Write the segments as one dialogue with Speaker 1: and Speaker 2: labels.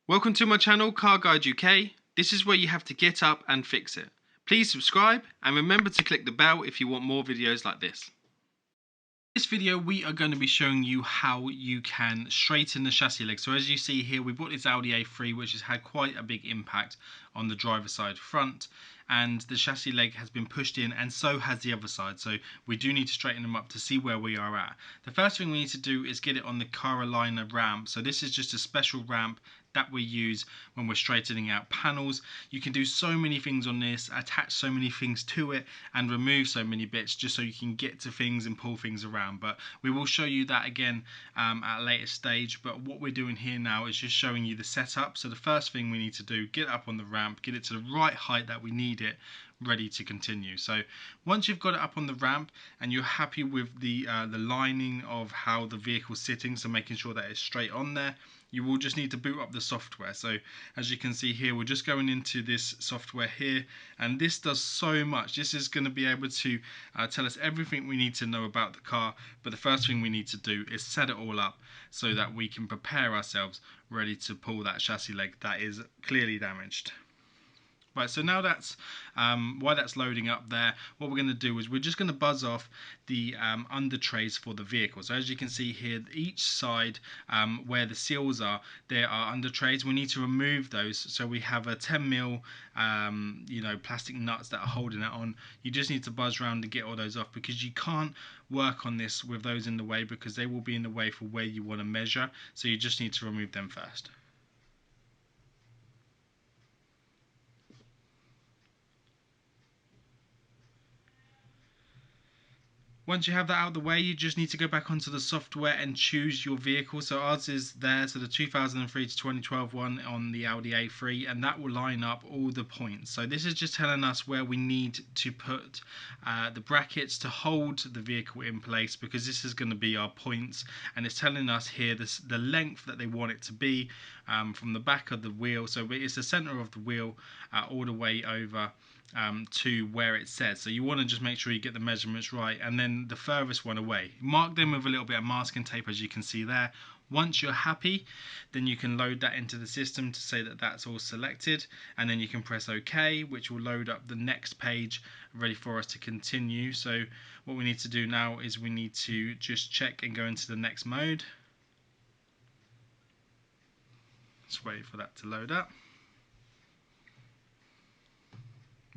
Speaker 1: Welcome to my channel, Car Guide UK. This is where you have to get up and fix it. Please subscribe and remember to click the bell if you want more videos like this. In this video we are going to be showing you how you can straighten the chassis leg. So as you see here, we've got this Audi A3 which has had quite a big impact on the driver's side front, and the chassis leg has been pushed in, and so has the other side. So we do need to straighten them up to see where we are at. The first thing we need to do is get it on the car aligner ramp. So this is just a special ramp that we use when we're straightening out panels. You can do so many things on this, attach so many things to it and remove so many bits just so you can get to things and pull things around, but we will show you that again at a later stage. But what we're doing here now is just showing you the setup. So the first thing we need to do, get up on the ramp, get it to the right height that we need it, ready to continue. So once you've got it up on the ramp and you're happy with the lining of how the vehicle's sitting, so making sure that it's straight on there, you will just need to boot up the software. So as you can see here, we're just going into this software here, and this does so much. This is going to be able to tell us everything we need to know about the car, but the first thing we need to do is set it all up so that we can prepare ourselves ready to pull that chassis leg that is clearly damaged. Right, so now that's while that's loading up there, what we're going to do is we're just going to buzz off the under trays for the vehicle. So as you can see here, each side where the seals are, there are under trays. We need to remove those. So we have a 10mm plastic nuts that are holding it on. You just need to buzz around and get all those off, because you can't work on this with those in the way, because they will be in the way for where you want to measure. So you just need to remove them first. Once you have that out of the way, you just need to go back onto the software and choose your vehicle. So ours is there, so the 2003 to 2012 one on the Audi A3, and that will line up all the points. So this is just telling us where we need to put the brackets to hold the vehicle in place, because this is going to be our points, and it's telling us here the length that they want it to be from the back of the wheel. So it's the center of the wheel all the way over to where it says. So you want to just make sure you get the measurements right, and then the furthest one away, mark them with a little bit of masking tape, as you can see there. Once you're happy, then you can load that into the system to say that that's all selected, and then you can press OK, which will load up the next page ready for us to continue. So what we need to do now is we need to just check and go into the next mode. Just wait for that to load up.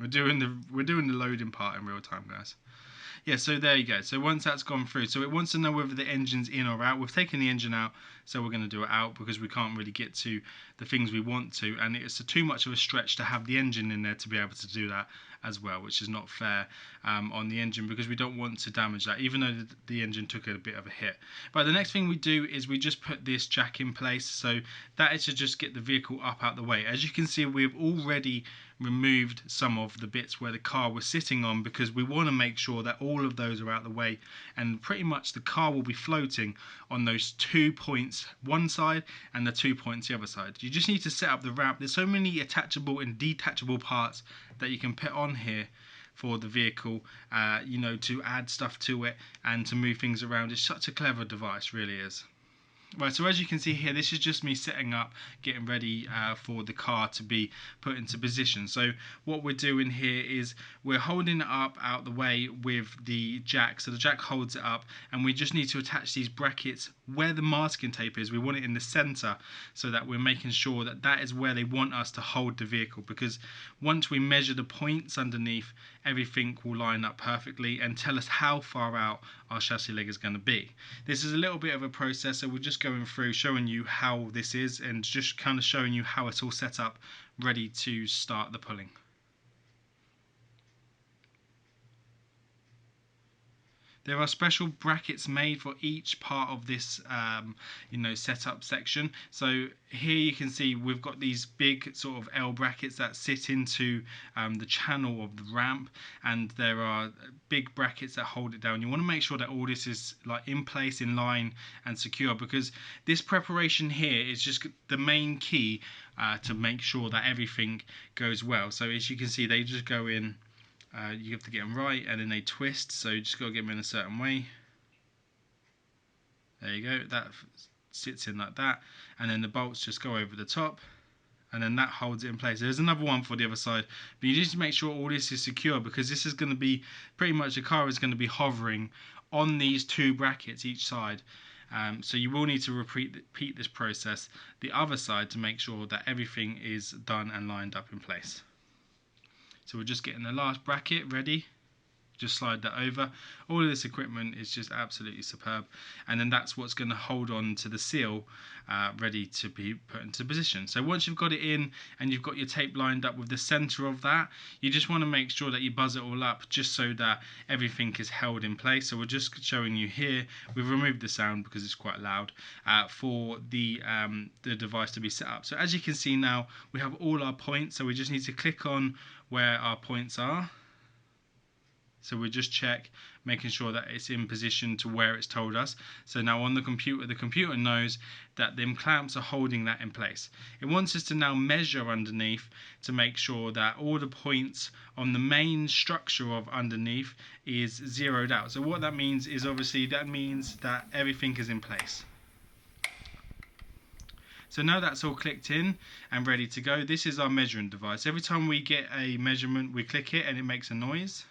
Speaker 1: We're doing the loading part in real time, guys. Yeah, so there you go. So once that's gone through, so it wants to know whether the engine's in or out. We've taken the engine out, so we're going to do it out, because we can't really get to the things we want to, and it's too much of a stretch to have the engine in there to be able to do that as well, which is not fair on the engine, because we don't want to damage that, even though the engine took a bit of a hit. But the next thing we do is we just put this jack in place. So that is to just get the vehicle up out the way. As you can see, we've already removed some of the bits where the car was sitting on, because we want to make sure that all of those are out the way, and pretty much the car will be floating on those 2 points one side and the 2 points the other side. You just need to set up the ramp. There's so many attachable and detachable parts that you can put on here for the vehicle, to add stuff to it and to move things around. It's such a clever device, really is. Right, so as you can see here, this is just me setting up, getting ready for the car to be put into position. So what we're doing here is we're holding it up out the way with the jack. So the jack holds it up, and we just need to attach these brackets where the masking tape is. We want it in the center, so that we're making sure that that is where they want us to hold the vehicle, because once we measure the points underneath, everything will line up perfectly and tell us how far out our chassis leg is going to be. This is a little bit of a process, so we're just going through showing you how this is, and just kind of showing you how it's all set up, ready to start the pulling. There are special brackets made for each part of this setup section. So here you can see we've got these big sort of L brackets that sit into the channel of the ramp, and there are big brackets that hold it down. You want to make sure that all this is like in place, in line and secure, because this preparation here is just the main key to make sure that everything goes well. So as you can see, they just go in. You have to get them right, and then they twist, so you just got to get them in a certain way. There you go, that sits in like that, and then the bolts just go over the top. and then that holds it in place. There's another one for the other side, but you need to make sure all this is secure, because this is going to be pretty much, the car is going to be hovering on these two brackets each side. So you will need to repeat this process the other side to make sure that everything is done and lined up in place. So we're just getting the last bracket ready. Just slide that over. All of this equipment is just absolutely superb, and then that's what's going to hold on to the seal ready to be put into position. So once you've got it in and you've got your tape lined up with the center of that, you just want to make sure that you buzz it all up just so that everything is held in place. So we're just showing you here, we've removed the sound because it's quite loud, for the device to be set up. So as you can see now, we have all our points, so we just need to click on where our points are. So we just check, making sure that it's in position to where it's told us. So now on the computer knows that them clamps are holding that in place. It wants us to now measure underneath to make sure that all the points on the main structure of underneath is zeroed out. So what that means is, obviously that means that everything is in place. So now that's all clicked in and ready to go. This is our measuring device. Every time we get a measurement, we click it and it makes a noise.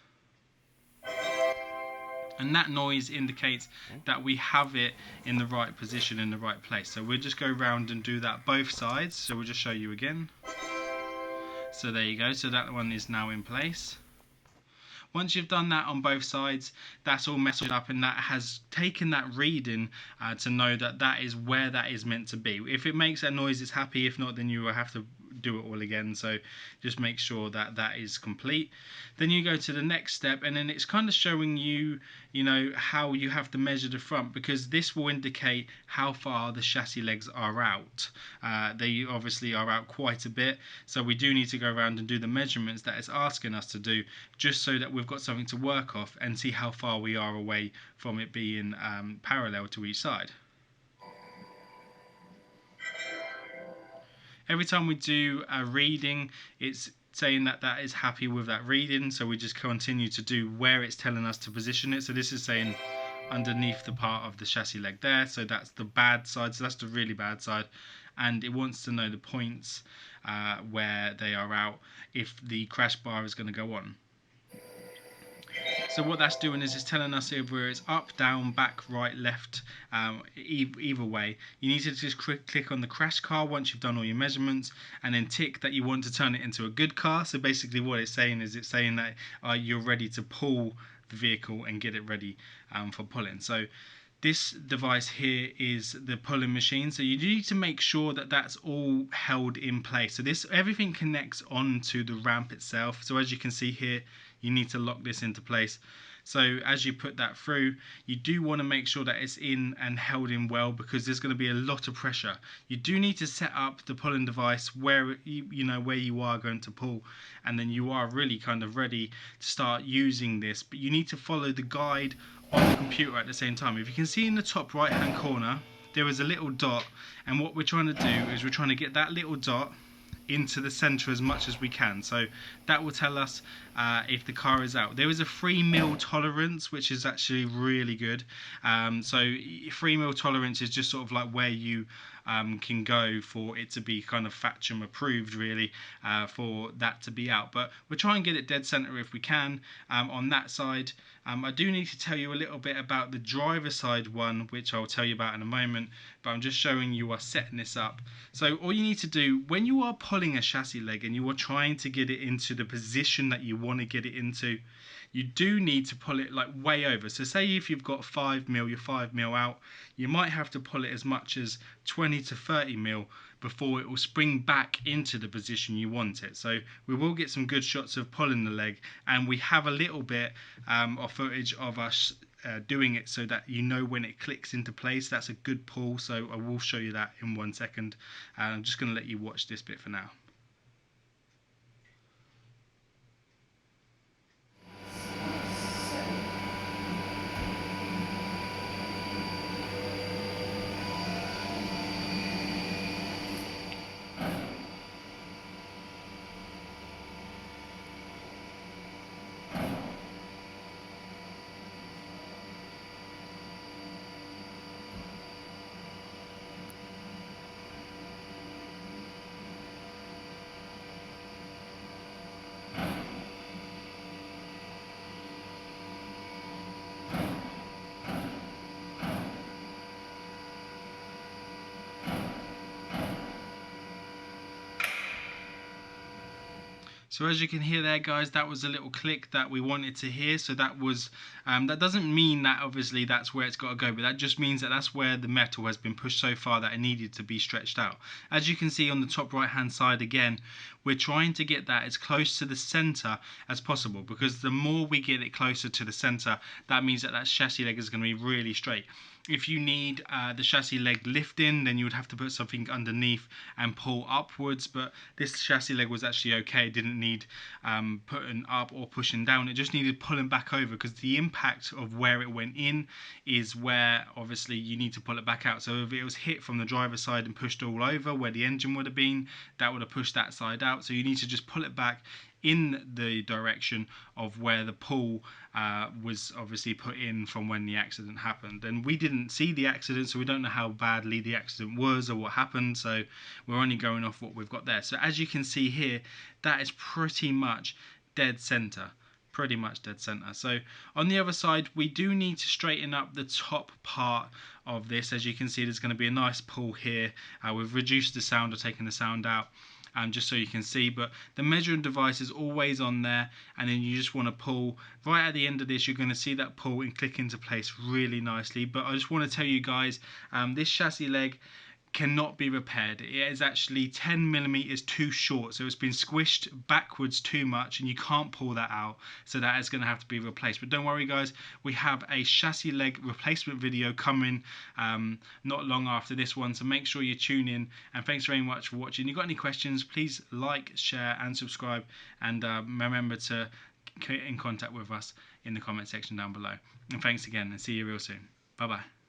Speaker 1: And that noise indicates that we have it in the right position, in the right place. So we'll just go round and do that both sides. So we'll just show you again. So there you go. So that one is now in place. Once you've done that on both sides, that's all measured up, and that has taken that reading to know that that is where that is meant to be. If it makes that noise, it's happy. If not, then you will have to do it all again. So just make sure that that is complete. Then you go to the next step, and then it's kind of showing you, you know, how you have to measure the front, because this will indicate how far the chassis legs are out. They obviously are out quite a bit, so we do need to go around and do the measurements that it's asking us to do, just so that we've got something to work off and see how far we are away from it being parallel to each side. Every time we do a reading, it's saying that that is happy with that reading, so we just continue to do where it's telling us to position it. So this is saying underneath the part of the chassis leg there, so that's the bad side, so that's the really bad side, and it wants to know the points where they are out if the crash bar is going to go on. So what that's doing is it's telling us whether it's up, down, back, right, left, either way. You need to just click on the crash car once you've done all your measurements, and then tick that you want to turn it into a good car. So basically what it's saying is, it's saying that you're ready to pull the vehicle and get it ready for pulling. So this device here is the pulling machine, so you need to make sure that that's all held in place. So this, everything connects onto the ramp itself. So as you can see here, you need to lock this into place. So as you put that through, you do want to make sure that it's in and held in well, because there's going to be a lot of pressure. You do need to set up the pulling device where you know where you are going to pull, and then you are really kind of ready to start using this. But you need to follow the guide on the computer at the same time. If you can see in the top right hand corner, there is a little dot, and what we're trying to do is we're trying to get that little dot into the center as much as we can. So that will tell us if the car is out. There is a 3 mil tolerance, which is actually really good. So 3 mil tolerance is just sort of like where you can go for it to be kind of Fatcham approved, really, for that to be out. But we'll try and get it dead center if we can on that side. I do need to tell you a little bit about the driver side one, which I'll tell you about in a moment, but I'm just showing you us setting this up. So all you need to do when you are pulling a chassis leg and you are trying to get it into the position that you want to get it into, you do need to pull it like way over. So say if you've got 5 mil, you're 5 mil out, you might have to pull it as much as 20 to 30 mil before it will spring back into the position you want it. So we will get some good shots of pulling the leg, and we have a little bit of footage of us doing it so that you know when it clicks into place. That's a good pull, so I will show you that in 1 second. I'm just going to let you watch this bit for now. So as you can hear there, guys, that was a little click that we wanted to hear. So that was, that doesn't mean that obviously that's where it's got to go, but that just means that that's where the metal has been pushed so far that it needed to be stretched out. As you can see on the top right hand side again, we're trying to get that as close to the center as possible, because the more we get it closer to the center, that means that chassis leg is going to be really straight. If you need the chassis leg lifting, then you would have to put something underneath and pull upwards, but this chassis leg was actually okay. It didn't need putting up or pushing down. It just needed pulling back over, because the impact of where it went in is where obviously you need to pull it back out. So if it was hit from the driver's side and pushed all over where the engine would have been, that would have pushed that side out. So you need to just pull it back in the direction of where the pull was obviously put in from when the accident happened. And we didn't see the accident, so we don't know how badly the accident was or what happened, so we're only going off what we've got there. So as you can see here, that is pretty much dead center. Pretty much dead center. So on the other side, we do need to straighten up the top part of this. As you can see, there's going to be a nice pull here. We've reduced the sound or taken the sound out, just so you can see, but the measuring device is always on there, and then you just want to pull right at the end of this. You're going to see that pull and click into place really nicely. But I just want to tell you guys, this chassis leg cannot be repaired. It is actually 10 millimeters too short, so it's been squished backwards too much, and you can't pull that out, so that is going to have to be replaced. But don't worry guys, we have a chassis leg replacement video coming not long after this one, so make sure you tune in. And thanks very much for watching. If you've got any questions, please like, share and subscribe, and remember to get in contact with us in the comment section down below. And thanks again, and see you real soon. Bye bye.